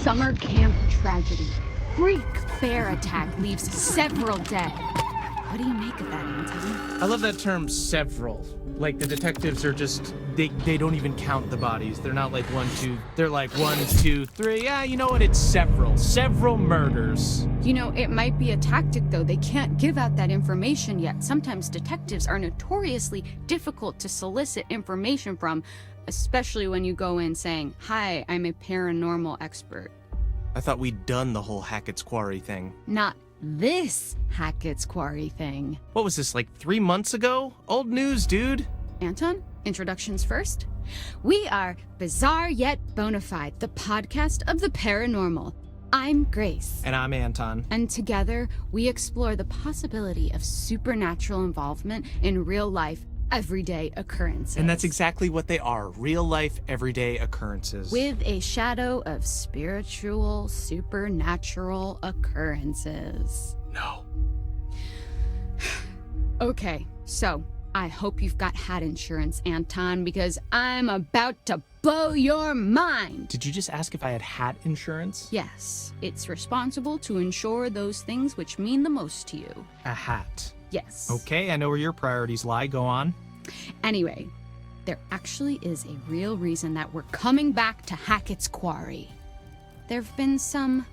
Summer camp tragedy. Freak bear attack leaves several dead. What do you make of that, Anton? I love that term, several. Like, the detectives are just, they don't even count the bodies. They're not like 1, 2, they're like 1, 2, 3. Yeah, you know what? It's several murders. You know, it might be a tactic, though. They can't give out that information yet. Sometimes detectives are notoriously difficult to solicit information from, especially when you go in saying, "Hi, I'm a paranormal expert." I thought we'd done the whole Hackett's Quarry thing. Not this Hackett's Quarry thing. What was this, like 3 months ago? Old news, dude. Anton, introductions first. We are Bizarre Yet Bonafide, the podcast of the paranormal. I'm Grace. And I'm Anton. And together, we explore the possibility of supernatural involvement in real life, everyday occurrences. And that's exactly what they are, real-life, everyday occurrences. With a shadow of spiritual, supernatural occurrences. No. Okay, so I hope you've got hat insurance, Anton, because I'm about to blow your mind. Did you just ask if I had hat insurance? Yes, it's responsible to insure those things which mean the most to you. A hat. Yes. Okay, I know where your priorities lie. Go on. Anyway, there actually is a real reason that we're coming back to Hackett's Quarry. There've been some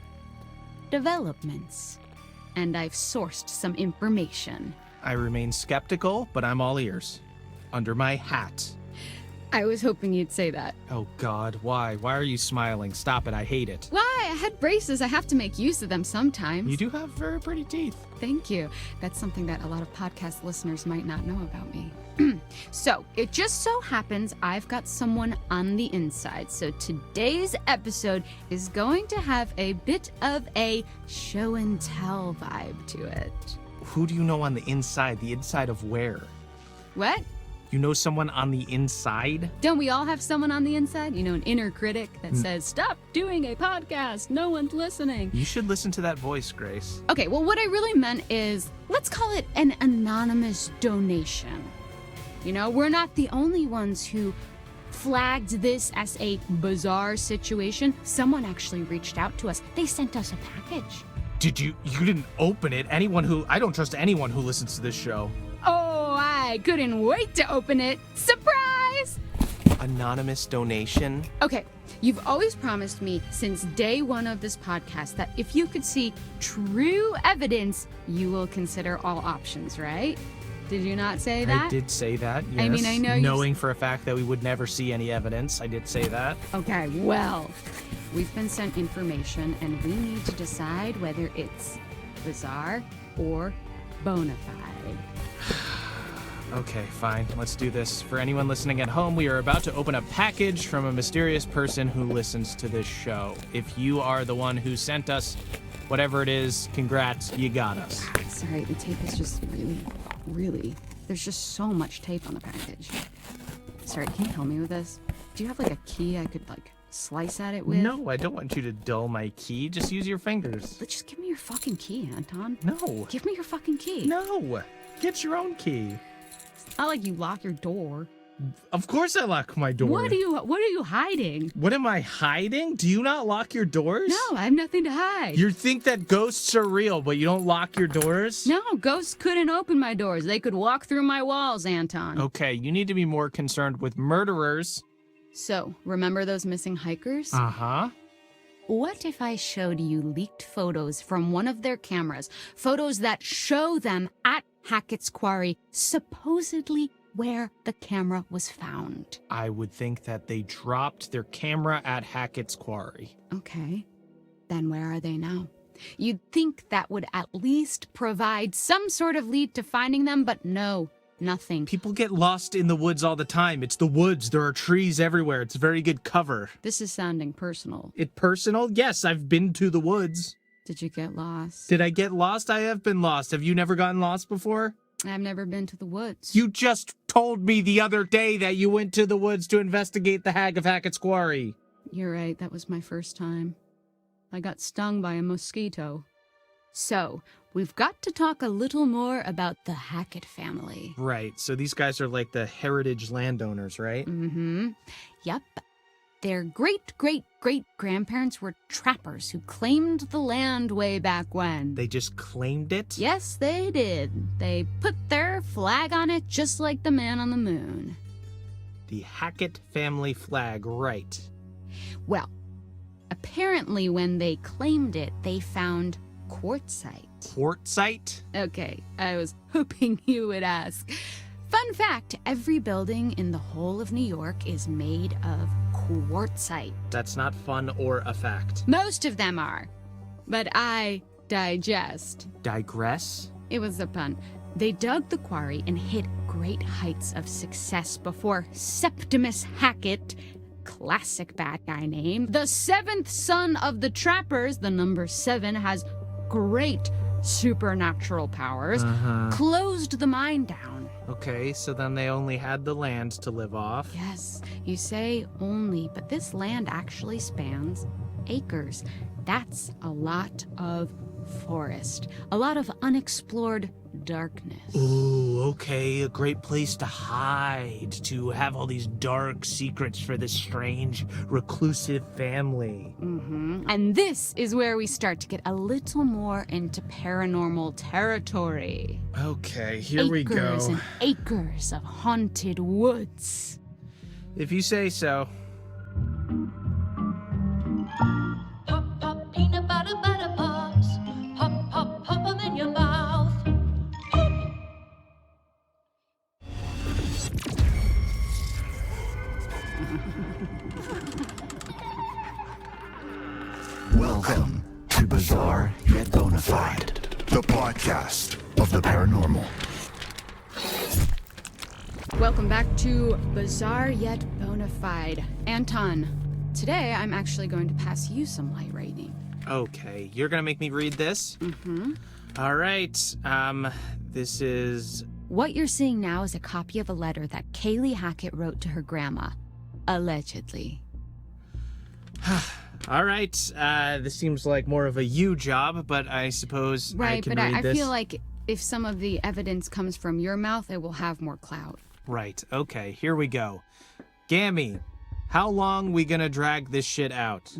developments, and I've sourced some information. I remain skeptical, but I'm all ears. Under my hat. I was hoping you'd say that. Oh God, why? Why are you smiling? Stop it, I hate it. Why? I had braces. I have to make use of them sometimes. You do have very pretty teeth. Thank you. That's something that a lot of podcast listeners might not know about me. So, it just so happens I've got someone on the inside. So today's episode is going to have a bit of a show and tell vibe to it. Who do you know on the inside? The inside of where? What? You know someone on the inside? Don't we all have someone on the inside? You know, an inner critic that says, "Stop doing a podcast. No one's listening." You should listen to that voice, Grace. Okay, well, what I really meant is, let's call it an anonymous donation. You know, we're not the only ones who flagged this as a bizarre situation. Someone actually reached out to us. They sent us a package. You didn't open it. I don't trust anyone who listens to this show. Oh, I couldn't wait to open it. Surprise! Anonymous donation? Okay, you've always promised me since day one of this podcast that if you could see true evidence, you will consider all options, right? Did you not say that? I did say that, yes. I mean, I know knowing for a fact that we would never see any evidence, I did say that. Okay, well, we've been sent information and we need to decide whether it's bizarre or bona fide. Okay, fine. Let's do this. For anyone listening at home, we are about to open a package from a mysterious person who listens to this show. If you are the one who sent us whatever it is, congrats, you got us. Sorry, the tape is just really, there's just so much tape on the package. Sorry, can you help me with this? Do you have like a key I could like slice at it with? No, I don't want you to dull my key. Just use your fingers. But just give me your fucking key, Anton. No. Give me your fucking key. No. Get your own key. It's not like you lock your door. Of course I lock my door. What are you hiding? What am I hiding? Do you not lock your doors? No, I have nothing to hide. You think that ghosts are real, but you don't lock your doors? No, ghosts couldn't open my doors. They could walk through my walls, Anton. Okay, you need to be more concerned with murderers. So, remember those missing hikers? Uh-huh. What if I showed you leaked photos from one of their cameras? Photos that show them at Hackett's Quarry, supposedly where the camera was found. I would think that they dropped their camera at Hackett's Quarry. Okay, then where are they now? You'd think that would at least provide some sort of lead to finding them, but no, nothing. People get lost in the woods all the time. It's the woods. There are trees everywhere. It's very good cover. This is sounding personal. It personal? Yes, I've been to the woods. Did you get lost? Did I get lost? I have been lost. Have you never gotten lost before? I've never been to the woods. You just told me the other day that you went to the woods to investigate the Hag of Hackett's Quarry. You're right, that was my first time. I got stung by a mosquito. So, we've got to talk a little more about the Hackett family. Right, so these guys are like the heritage landowners, right? Mm-hmm. Yep. Their great-great-great-grandparents were trappers who claimed the land way back when. They just claimed it? Yes, they did. They put their flag on it just like the man on the moon. The Hackett family flag, right. Well, apparently when they claimed it, they found quartzite. Quartzite? Okay, I was hoping you would ask. Fun fact, every building in the whole of New York is made of quartzite. That's not fun or a fact. Most of them are. But I digest. Digress? It was a pun. They dug the quarry and hit great heights of success before Septimus Hackett, classic bad guy name, the seventh son of the trappers, the number 7 has great supernatural powers, closed the mine down. Okay, so then they only had the land to live off. Yes, you say only, but this land actually spans acres. That's a lot of forest, a lot of unexplored darkness. Ooh, okay, a great place to hide, to have all these dark secrets for this strange, reclusive family. And this is where we start to get a little more into paranormal territory. Okay, here we go. Acres and acres of haunted woods. If you say so. Pop, pop, peanut butter, butter pops. Pop, pop, pop 'em in your mouth. Welcome to Bizarre Yet Bonafide, the podcast of the paranormal. Welcome back to Bizarre Yet Bonafide. Anton, today I'm actually going to pass you some light reading. Okay, you're gonna make me read this? All right, this is... What you're seeing now is a copy of a letter that Kaylee Hackett wrote to her grandma. Allegedly. All right, this seems like more of a you job, but I suppose I Right, can but read I this. feel like if some of the evidence comes from your mouth, it will have more clout. Right, okay, here we go. Gammy, how long we gonna drag this shit out?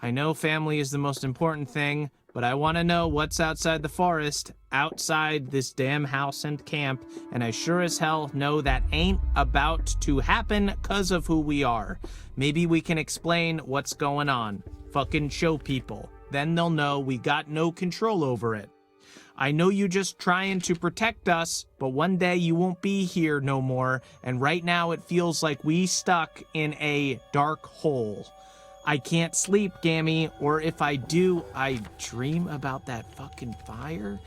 I know family is the most important thing, but I want to know what's outside the forest, outside this damn house and camp, and I sure as hell know that ain't about to happen 'cause of who we are. Maybe we can explain what's going on. Fucking show people. Then they'll know we got no control over it. I know you just trying to protect us, but one day you won't be here no more, and right now it feels like we stuck in a dark hole. I can't sleep, Gammy, or if I do, I dream about that fucking fire.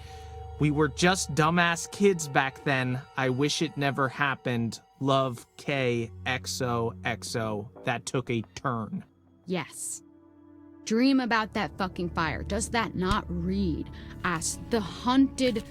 We were just dumbass kids back then. I wish it never happened. Love, K, XOXO. That took a turn. Yes. Dream about that fucking fire. Does that not read as the haunted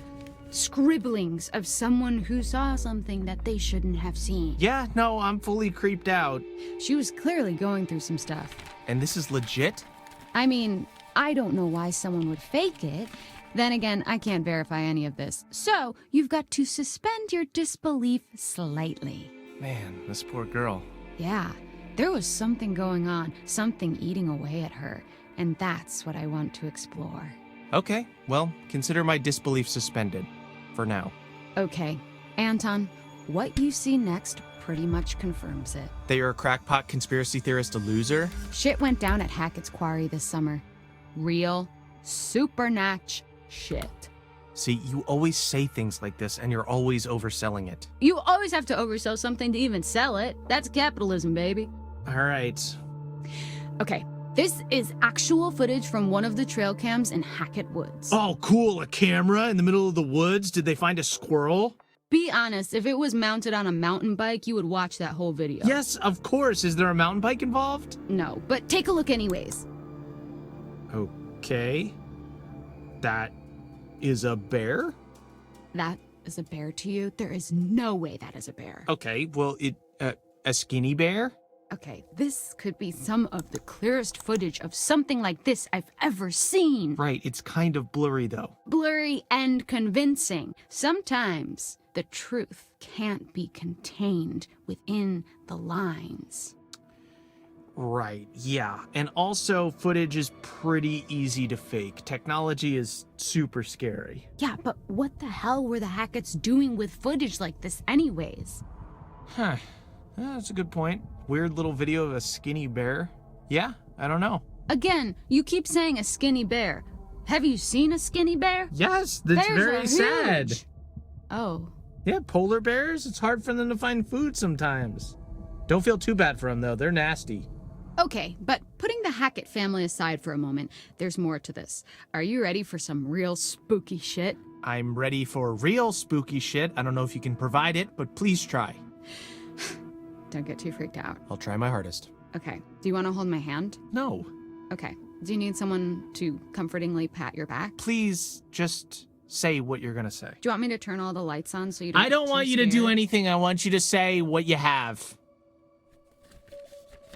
scribblings of someone who saw something that they shouldn't have seen? Yeah, no, I'm fully creeped out. She was clearly going through some stuff. And this is legit? I mean, I don't know why someone would fake it. Then again, I can't verify any of this. So, you've got to suspend your disbelief slightly. Man, this poor girl. Yeah, there was something going on, something eating away at her, and that's what I want to explore. Okay, well, consider my disbelief suspended. For now. Okay, Anton, what you see next pretty much confirms it. That you're a crackpot conspiracy theorist, a loser? Shit went down at Hackett's Quarry this summer. Real, supernatch shit. See, you always say things like this, and you're always overselling it. You always have to oversell something to even sell it. That's capitalism, baby. All right. Okay, this is actual footage from one of the trail cams in Hackett Woods. Oh, cool, a camera in the middle of the woods? Did they find a squirrel? Be honest, if it was mounted on a mountain bike, you would watch that whole video. Yes, of course. Is there a mountain bike involved? No, but take a look anyways. Okay. That is a bear? That is a bear to you? There is no way that is a bear. Okay, well, a skinny bear? Okay, this could be some of the clearest footage of something like this I've ever seen. Right, it's kind of blurry, though. Blurry and convincing. Sometimes the truth can't be contained within the lines. Right, yeah. And also, footage is pretty easy to fake. Technology is super scary. Yeah, but what the hell were the Hackett's doing with footage like this anyways? Huh. That's a good point. Weird little video of a skinny bear. Yeah, I don't know. Again, you keep saying a skinny bear. Have you seen a skinny bear? Yes, that's Bears very are sad. huge. Oh. Yeah, polar bears, it's hard for them to find food sometimes. Don't feel too bad for them, though. They're nasty. Okay, but putting the Hackett family aside for a moment, there's more to this. Are you ready for some real spooky shit? I'm ready for real spooky shit. I don't know if you can provide it, but please try. Don't get too freaked out. I'll try my hardest. Okay, do you want to hold my hand? No. Okay, do you need someone to comfortingly pat your back? Please just say what you're gonna say. Do you want me to turn all the lights on so you don't I don't get want too you to do scared? anything. I want you to say what you have.